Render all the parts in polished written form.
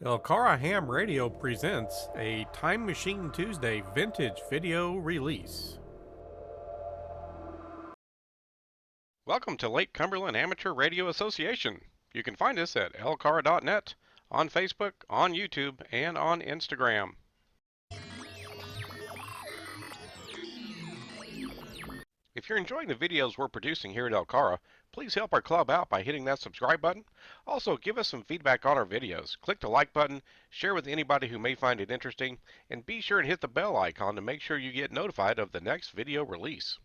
LCARA Ham Radio presents a Time Machine Tuesday vintage video release. Welcome to Lake Cumberland Amateur Radio Association. You can find us at LCARA.net, on Facebook, on YouTube, and on Instagram. If you're enjoying the videos we're producing here at LCARA, please help our club out by hitting that subscribe button. Also, give us some feedback on our videos. Click the like button, share with anybody who may find it interesting, and be sure and hit the bell icon to make sure you get notified of the next video release.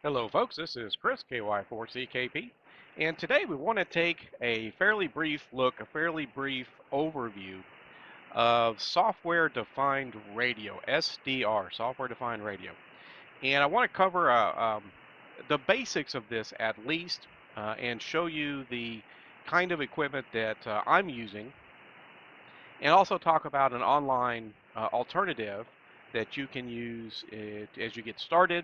Hello folks, this is Chris, KY4CKP, and today we want to take a fairly brief look, a fairly brief overview of software-defined radio, SDR, software-defined radio. And I want to cover the basics of this at least, and show you the kind of equipment that I'm using, and also talk about an online alternative that you can use as you get started,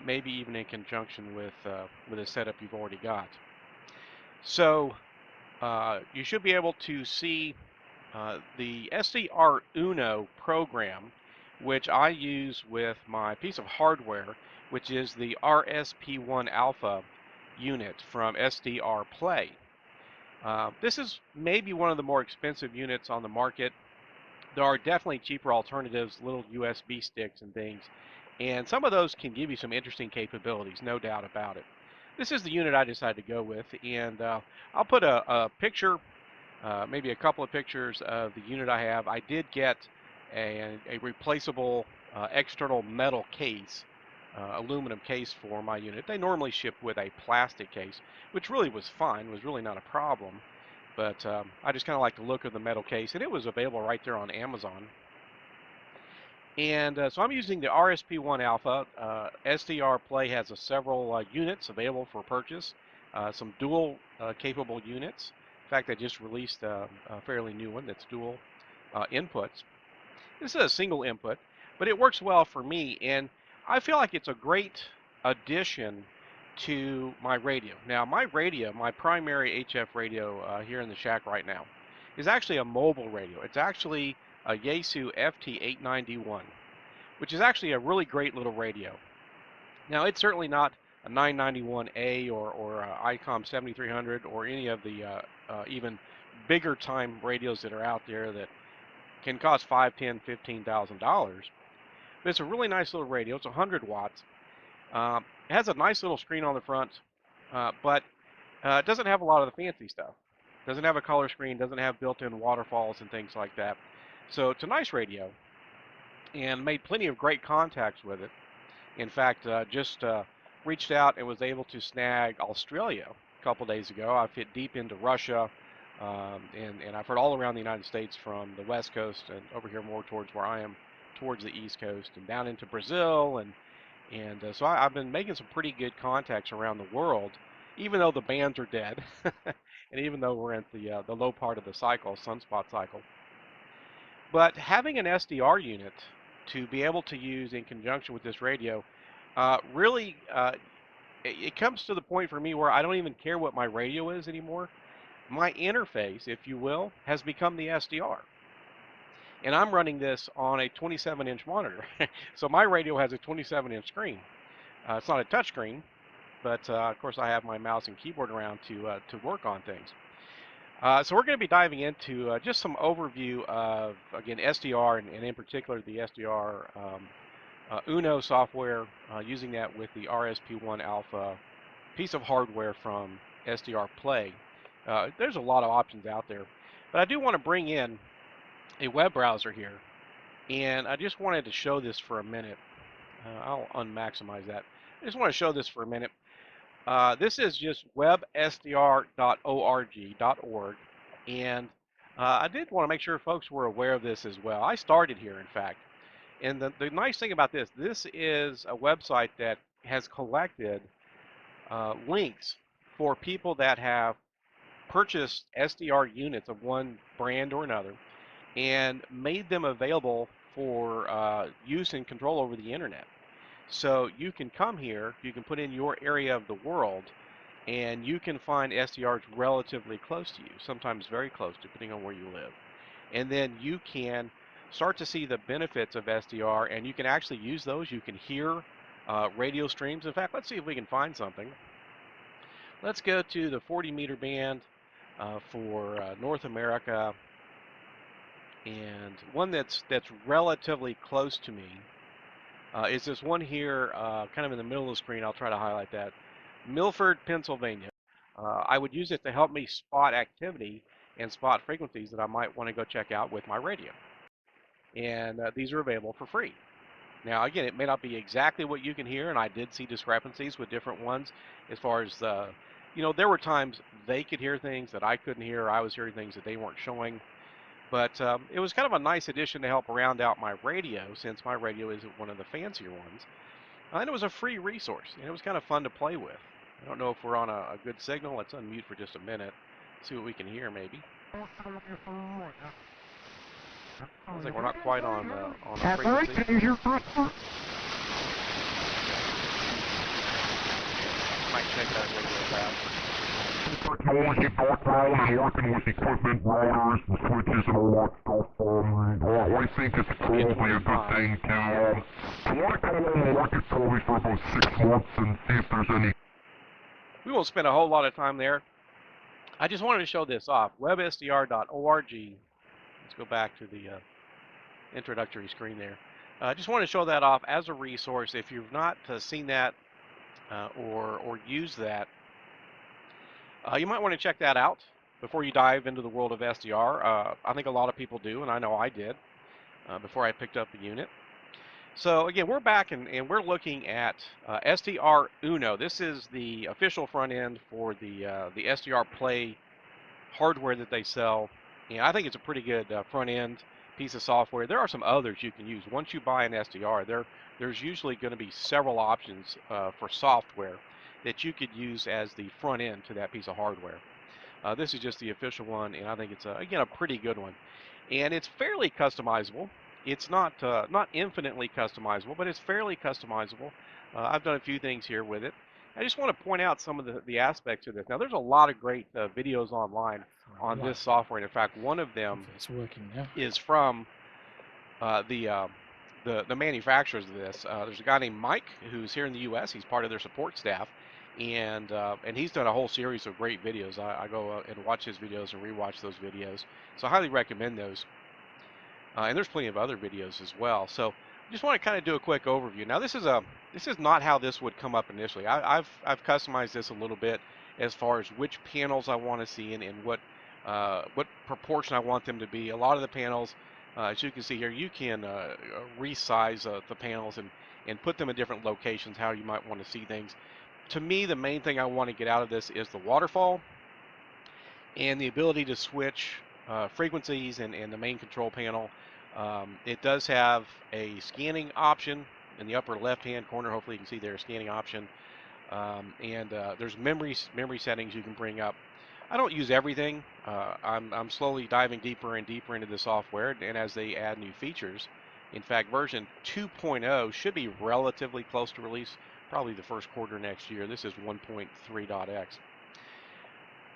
maybe even in conjunction with a setup you've already got. So you should be able to see the SDR Uno program, which I use with my piece of hardware, which is the RSP1 Alpha unit from SDR Play. This is maybe one of the more expensive units on the market. There are definitely cheaper alternatives, little USB sticks and things, and some of those can give you some interesting capabilities, no doubt about it. This is the unit I decided to go with, and I'll put a picture, maybe a couple of pictures of the unit I have. I did get a replaceable external metal case, aluminum case for my unit. They normally ship with a plastic case, which really was fine, was really not a problem. But I just kind of like the look of the metal case, and it was available right there on Amazon. And so I'm using the RSP1 Alpha. SDR Play has several units available for purchase, some dual capable units. In fact, they just released a fairly new one that's dual inputs. This is a single input, but it works well for me, and I feel like it's a great addition to my radio. Now, my radio, my primary HF radio here in the shack right now, is actually a mobile radio. It's actually a Yaesu FT891, which is actually a really great little radio. Now, it's certainly not a 991A or ICOM 7300 or any of the even bigger time radios that are out there that can cost $5,000, $10,000, $15,000. But it's a really nice little radio. It's 100 watts. It has a nice little screen on the front, but it doesn't have a lot of the fancy stuff. It doesn't have a color screen, doesn't have built-in waterfalls and things like that. So it's a nice radio, and made plenty of great contacts with it. In fact, just reached out and was able to snag Australia a couple days ago. I've hit deep into Russia, and I've heard all around the United States, from the West Coast and over here more towards where I am, towards the East Coast, and down into Brazil, and so I've been making some pretty good contacts around the world, even though the bands are dead, and even though we're at the low part of the cycle, sunspot cycle. But having an SDR unit to be able to use in conjunction with this radio, really, it comes to the point for me where I don't even care what my radio is anymore. My interface, if you will, has become the SDR. And I'm running this on a 27-inch monitor. So my radio has a 27-inch screen. It's not a touch screen, but of course I have my mouse and keyboard around to work on things. So we're going to be diving into just some overview of, again, SDR, and in particular the SDR Uno software, using that with the RSP1 Alpha piece of hardware from SDR Play. There's a lot of options out there, but I do want to bring in a web browser here, and I just wanted to show this for a minute. I'll unmaximize that. I just want to show this for a minute. This is just websdr.org, and I did want to make sure folks were aware of this as well. I started here, in fact, and the nice thing about this is a website that has collected links for people that have purchased SDR units of one brand or another and made them available for use and control over the internet. So you can come here, you can put in your area of the world, and you can find SDRs relatively close to you, sometimes very close, depending on where you live. And then you can start to see the benefits of SDR, and you can actually use those. You can hear radio streams. In fact, let's see if we can find something. Let's go to the 40-meter band for North America, and one that's relatively close to me is this one here, kind of in the middle of the screen. I'll try to highlight that. Milford, Pennsylvania. I would use it to help me spot activity and spot frequencies that I might want to go check out with my radio. And these are available for free. Now, again, it may not be exactly what you can hear, and I did see discrepancies with different ones as far as there were times they could hear things that I couldn't hear, or I was hearing things that they weren't showing. But it was kind of a nice addition to help round out my radio, since my radio isn't one of the fancier ones. And it was a free resource, and it was kind of fun to play with. I don't know if we're on a good signal. Let's unmute for just a minute, see what we can hear maybe. Sounds like we're not quite on a frequency. Might check that radio back. Technology background and working with equipment, routers, and switches and all that stuff. I think it's probably a good thing to want to call on the market probably for about 6 months and see if there's any. We won't spend a whole lot of time there. I just wanted to show this off. websdr.org. Let's go back to the introductory screen there. I just want to show that off as a resource. If you've not seen that or used that, you might want to check that out before you dive into the world of SDR. I think a lot of people do, and I know I did before I picked up the unit. So again, we're back and we're looking at SDR Uno. This is the official front end for the SDR Play hardware that they sell. And I think it's a pretty good front end piece of software. There are some others you can use. Once you buy an SDR, there's usually going to be several options for software that you could use as the front end to that piece of hardware. This is just the official one, and I think it's again a pretty good one. And it's fairly customizable. It's not infinitely customizable, but it's fairly customizable. I've done a few things here with it. I just want to point out some of the aspects of this. Now, there's a lot of great videos online on this software, and in fact, one of them is from the manufacturers of this. There's a guy named Mike who's here in the U.S. He's part of their support staff, and he's done a whole series of great videos. I go and watch his videos and rewatch those videos, so I highly recommend those. And there's plenty of other videos as well. So I just want to kind of do a quick overview. Now, this is not how this would come up initially. I've customized this a little bit as far as which panels I want to see and what proportion I want them to be. A lot of the panels, as you can see here, you can resize the panels and put them in different locations, how you might want to see things. To me, the main thing I want to get out of this is the waterfall and the ability to switch frequencies and the main control panel. It does have a scanning option in the upper left-hand corner. Hopefully you can see there a scanning option. And there's memory settings you can bring up. I don't use everything. I'm slowly diving deeper and deeper into the software, and as they add new features. In fact, version 2.0 should be relatively close to release, probably the first quarter next year. This is 1.3.x.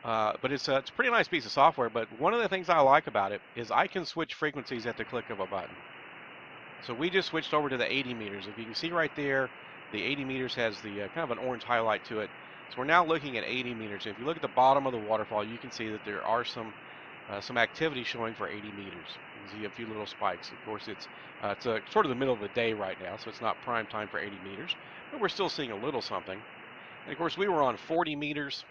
But it's a pretty nice piece of software. But one of the things I like about it is I can switch frequencies at the click of a button. So we just switched over to the 80 meters. If you can see right there, the 80 meters has the kind of an orange highlight to it. So we're now looking at 80 meters. If you look at the bottom of the waterfall, you can see that there are some activity showing for 80 meters. You can see a few little spikes. Of course, it's sort of the middle of the day right now, so it's not prime time for 80 meters. But we're still seeing a little something. And of course, we were on 40 meters.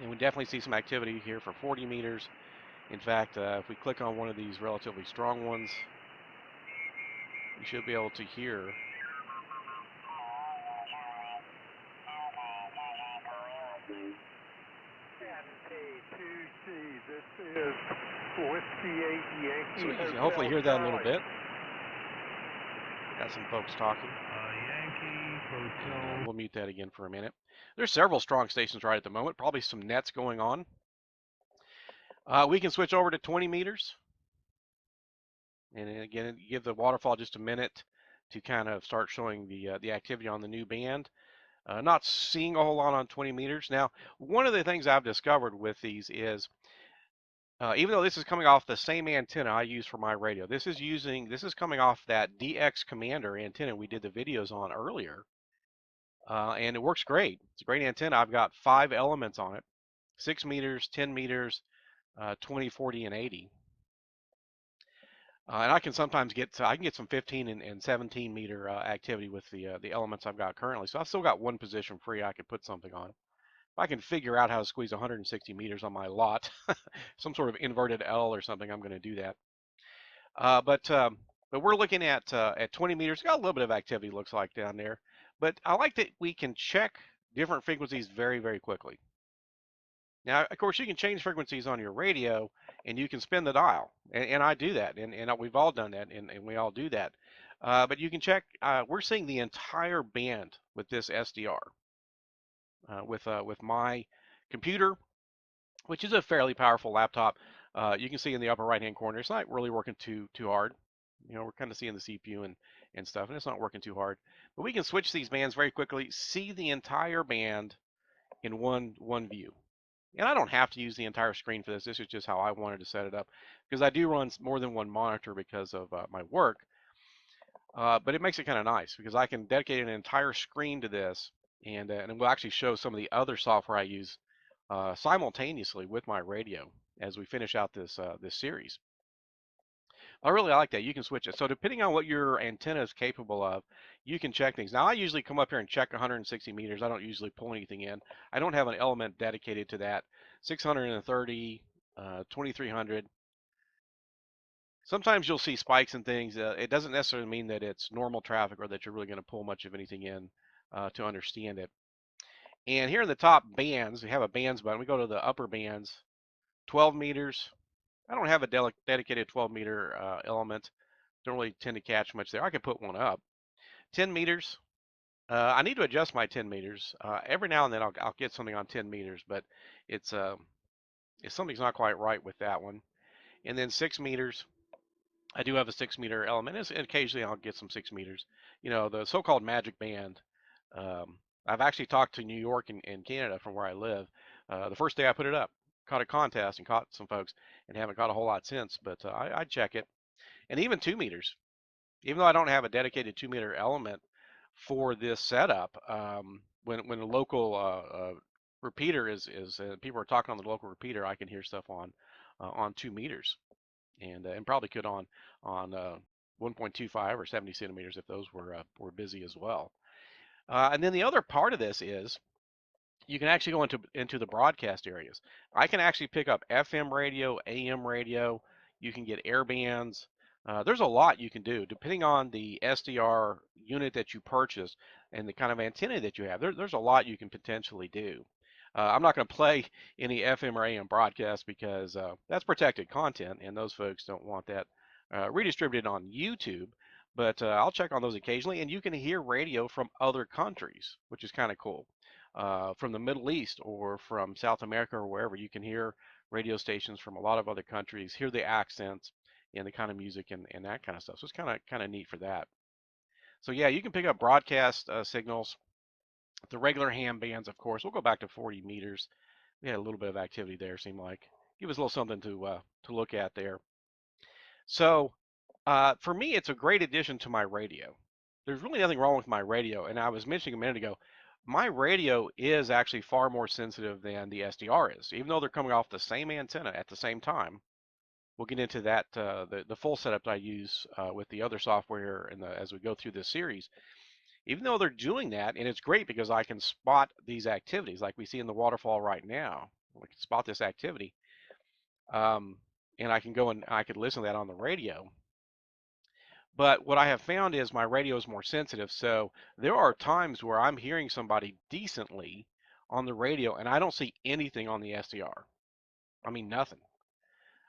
And we definitely see some activity here for 40 meters. In fact, if we click on one of these relatively strong ones, you should be able to hear. So we can hopefully hear that a little bit. Got some folks talking. We'll mute that again for a minute. There's several strong stations right at the moment, probably some nets going on. We can switch over to 20 meters. And again, give the waterfall just a minute to kind of start showing the activity on the new band. Not seeing a whole lot on 20 meters. Now, one of the things I've discovered with these is, even though this is coming off the same antenna I use for my radio, this is coming off that DX Commander antenna we did the videos on earlier, and it works great. It's a great antenna. I've got 5 elements on it: 6 meters, 10 meters, 20, 40, and 80. And I can sometimes get some 15 and 17 meter activity with the elements I've got currently. So I've still got one position free I could put something on. If I can figure out how to squeeze 160 meters on my lot, some sort of inverted L or something, I'm going to do that. But we're looking at 20 meters. Got a little bit of activity, looks like, down there. But I like that we can check different frequencies very, very quickly. Now, of course, you can change frequencies on your radio, and you can spin the dial, and I do that, and we've all done that, and we all do that. But you can check. We're seeing the entire band with this SDR, with my computer, which is a fairly powerful laptop. You can see in the upper right-hand corner, it's not really working too hard. You know, we're kind of seeing the CPU and stuff, and it's not working too hard. But we can switch these bands very quickly, see the entire band in one view. And I don't have to use the entire screen for this. This is just how I wanted to set it up, because I do run more than one monitor because of my work. But it makes it kind of nice because I can dedicate an entire screen to this, and we'll actually show some of the other software I use simultaneously with my radio as we finish out this series. I really like that. You can switch it. So depending on what your antenna is capable of, you can check things. Now, I usually come up here and check 160 meters. I don't usually pull anything in. I don't have an element dedicated to that. 630, 2300. Sometimes you'll see spikes and things. It doesn't necessarily mean that it's normal traffic or that you're really going to pull much of anything in to understand it. And here in the top bands, we have a bands button. We go to the upper bands, 12 meters. I don't have a dedicated 12 meter element. Don't really tend to catch much there. I could put one up. 10 meters. I need to adjust my 10 meters. Every now and then I'll get something on 10 meters, but it's if something's not quite right with that one. And then 6 meters. I do have a 6 meter element. And occasionally I'll get some 6 meters. You know, the so-called magic band. I've actually talked to New York and Canada from where I live. The first day I put it up, caught a contest and caught some folks, and haven't caught a whole lot since. But I check it, and even 2 meters. Even though I don't have a dedicated 2 meter element for this setup, when a local repeater is people are talking on the local repeater, I can hear stuff on 2 meters, and probably could on 1.25 or 70 centimeters if those were busy as well. And then the other part of this is you can actually go into the broadcast areas. I can actually pick up FM radio, AM radio. You can get air bands. There's a lot you can do depending on the SDR unit that you purchase and the kind of antenna that you have. There's a lot you can potentially do. I'm not going to play any FM or AM broadcast because that's protected content, and those folks don't want that redistributed on YouTube. But I'll check on those occasionally, and you can hear radio from other countries, which is kind of cool. From the Middle East or from South America or wherever, you can hear radio stations from a lot of other countries, hear the accents and the kind of music and that kind of stuff. So it's kind of neat for that. So yeah, you can pick up broadcast signals. The regular ham bands, of course, we'll go back to 40 meters. We had a little bit of activity there, seemed like. Give us a little something to look at there. So for me, it's a great addition to my radio. There's really nothing wrong with my radio, and I was mentioning a minute ago, my radio is actually far more sensitive than the SDR is, even though they're coming off the same antenna at the same time. We'll get into that, the full setup that I use with the other software and as we go through this series. Even though they're doing that, and it's great because I can spot these activities like we see in the waterfall right now. I can spot this activity, and I can go and I could listen to that on the radio. But what I have found is my radio is more sensitive. So there are times where I'm hearing somebody decently on the radio and I don't see anything on the SDR. I mean, nothing.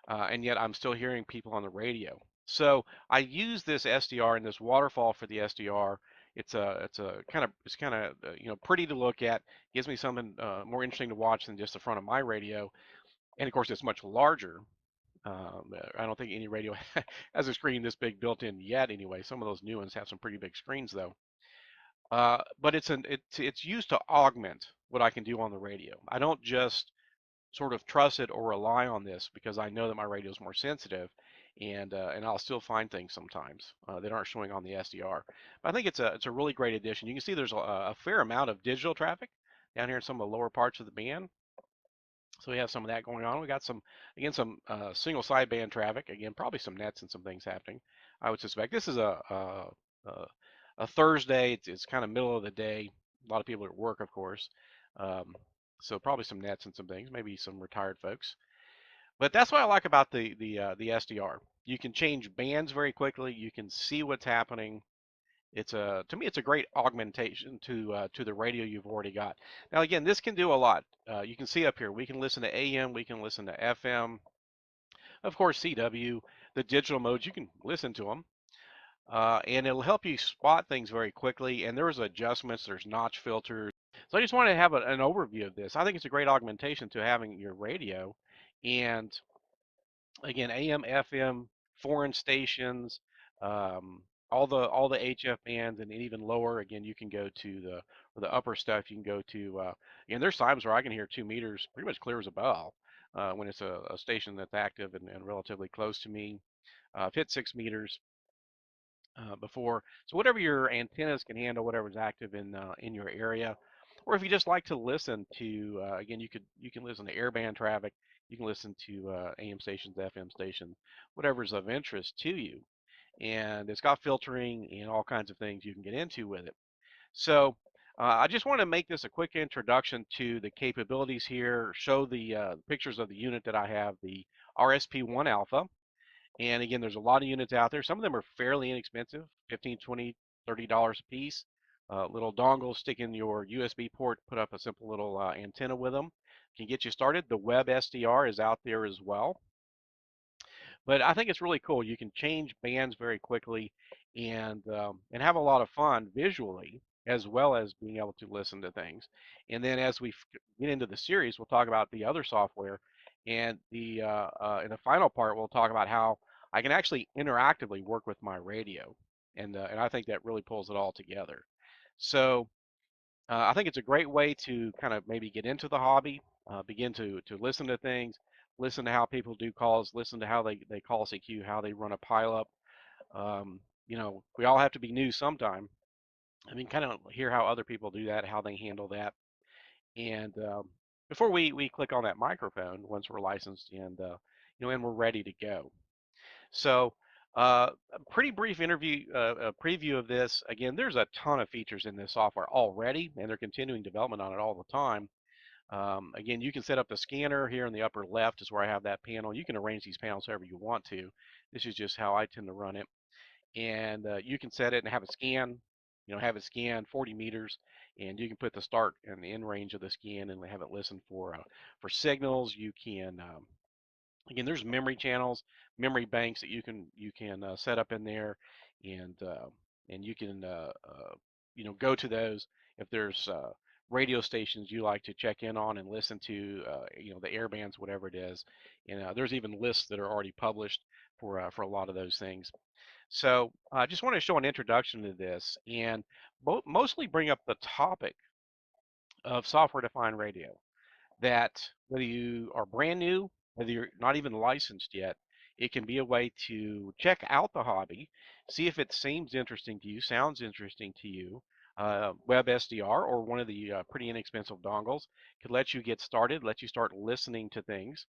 And yet I'm still hearing people on the radio. So I use this SDR and this waterfall for the SDR. It's kind of pretty to look at. Gives me something more interesting to watch than just the front of my radio. And of course, it's much larger. I don't think any radio has a screen this big built in yet anyway. Some of those new ones have some pretty big screens though. But it's used to augment what I can do on the radio. I don't just sort of trust it or rely on this because I know that my radio is more sensitive, and I'll still find things sometimes that aren't showing on the SDR. But I think it's a really great addition. You can see there's a fair amount of digital traffic down here in some of the lower parts of the band. So we have some of that going on. We got some single sideband traffic. Again, probably some nets and some things happening. I would suspect this is a, a Thursday. It's kind of middle of the day. A lot of people are at work, of course. Um, so probably some nets and some things. Maybe some retired folks. But that's what I like about the SDR. You can change bands very quickly. You can see what's happening. To me, it's a great augmentation to the radio you've already got. Now, again, this can do a lot. You can see up here, we can listen to AM, we can listen to FM, of course, CW, the digital modes, you can listen to them. And it'll help you spot things very quickly. And there's adjustments, there's notch filters. So I just wanted to have an overview of this. I think it's a great augmentation to having your radio. And again, AM, FM, foreign stations, um, all the HF bands, and even lower. Again, you can go to the upper stuff. You can go to and there's times where I can hear 2 meters pretty much clear as a bell when it's a station that's active and relatively close to me. I've hit 6 meters before. So whatever your antennas can handle, whatever's active in your area, or if you just like to listen to, again, you can listen to airband traffic, you can listen to AM stations, FM stations, whatever's of interest to you, and it's got filtering and all kinds of things you can get into with it. So. I just want to make this a quick introduction to the capabilities here, show the pictures of the unit that I have, the RSP1 Alpha. And again, there's a lot of units out there. Some of them are fairly inexpensive, 15, 20, $30 a piece. Little dongles, stick in your USB port, put up a simple little antenna with them. Can get you started. The web SDR is out there as well. But I think it's really cool. You can change bands very quickly and have a lot of fun visually as well as being able to listen to things. And then as we get into the series, we'll talk about the other software. And in the final part, we'll talk about how I can actually interactively work with my radio. And I think that really pulls it all together. So I think it's a great way to kind of maybe get into the hobby, begin to listen to things, listen to how people do calls, listen to how they call CQ, how they run a pileup. We all have to be new sometime. I mean, kind of hear how other people do that, how they handle that. And before we click on that microphone, once we're licensed and we're ready to go. So a pretty brief a preview of this. Again, there's a ton of features in this software already, and they're continuing development on it all the time. Again, you can set up the scanner here in the upper left is where I have that panel. You can arrange these panels however you want to. This is just how I tend to run it. And you can set it and have it scan 40 meters, and you can put the start and the end range of the scan and have it listen for signals. You can again, there's memory channels, memory banks that you can set up in there, and you can go to those if there's radio stations you like to check in on and listen to, the air bands, whatever it is. And there's even lists that are already published for a lot of those things. So I just want to show an introduction to this and mostly bring up the topic of software-defined radio, that whether you are brand new, whether you're not even licensed yet, it can be a way to check out the hobby, see if it seems interesting to you, sounds interesting to you. Web SDR or one of the pretty inexpensive dongles could let you get started, let you start listening to things.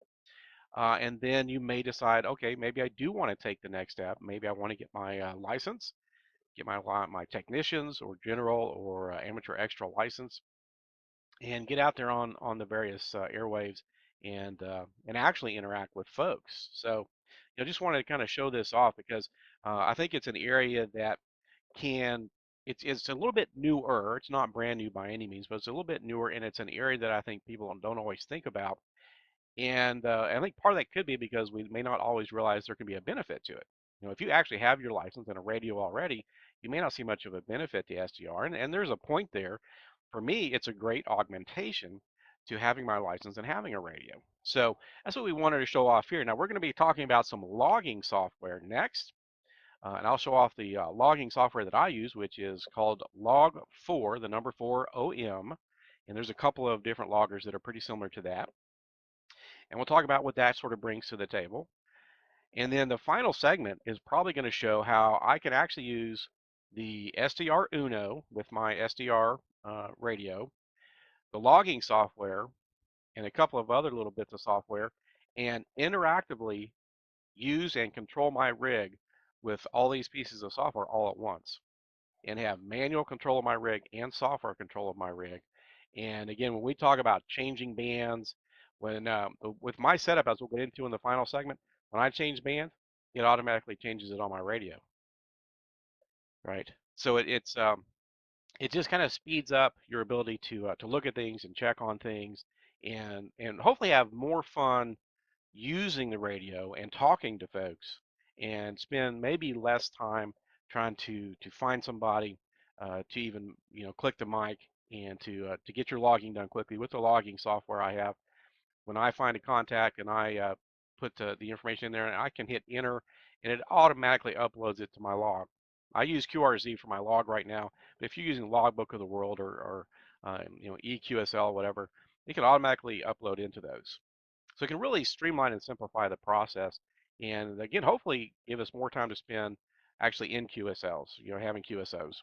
And then you may decide, okay, maybe I do want to take the next step. Maybe I want to get my license, get my technicians or general or amateur extra license, and get out there on the various airwaves and actually interact with folks. So, just wanted to kind of show this off because I think it's an area that can it's a little bit newer. It's not brand new by any means, but it's a little bit newer, and it's an area that I think people don't always think about. And I think part of that could be because we may not always realize there can be a benefit to it. If you actually have your license and a radio already, you may not see much of a benefit to SDR. And there's a point there. For me, it's a great augmentation to having my license and having a radio. So that's what we wanted to show off here. Now we're going to be talking about some logging software next. And I'll show off the logging software that I use, which is called Log4, the number 4 OM. And there's a couple of different loggers that are pretty similar to that. And we'll talk about what that sort of brings to the table. And then the final segment is probably going to show how I can actually use the SDR Uno with my SDR radio, the logging software, and a couple of other little bits of software, and interactively use and control my rig with all these pieces of software all at once, and have manual control of my rig and software control of my rig. And again, when we talk about changing bands, when with my setup, as we'll get into in the final segment, when I change band, it automatically changes it on my radio, right? So it just kind of speeds up your ability to look at things and check on things, and hopefully have more fun using the radio and talking to folks, and spend maybe less time trying to find somebody to even click the mic, and to get your logging done quickly with the logging software I have. When I find a contact and I put the information in there, and I can hit enter, and it automatically uploads it to my log. I use QRZ for my log right now, but if you're using Logbook of the World or EQSL, whatever, it can automatically upload into those. So it can really streamline and simplify the process, and again, hopefully give us more time to spend actually in QSLs, having QSOs.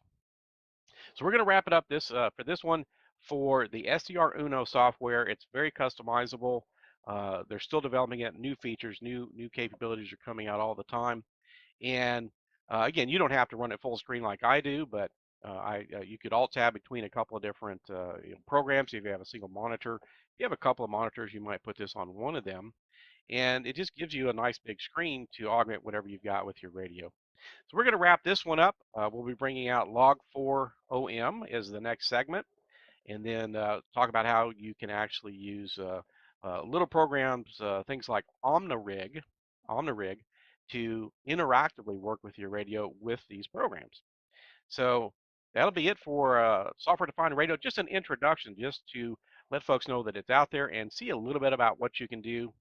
So we're going to wrap it up for this one for the SDR Uno software. It's very customizable. They're still developing it. New features, new capabilities are coming out all the time. And again, you don't have to run it full screen like I do, but you could alt tab between a couple of different programs if you have a single monitor. If you have a couple of monitors, you might put this on one of them, and it just gives you a nice big screen to augment whatever you've got with your radio. So we're going to wrap this one up. We'll be bringing out Log4 OM as the next segment, and then talk about how you can actually use little programs, things like OmniRig, to interactively work with your radio with these programs. So that'll be it for software-defined radio. Just an introduction, just to let folks know that it's out there and see a little bit about what you can do.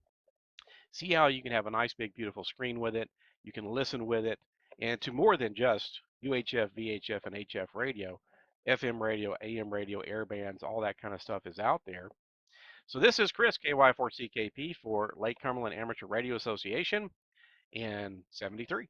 See how you can have a nice, big, beautiful screen with it. You can listen with it, and to more than just UHF, VHF, and HF radio. FM radio, AM radio, air bands, all that kind of stuff is out there. So this is Chris, KY4CKP for Lake Cumberland Amateur Radio Association, and 73.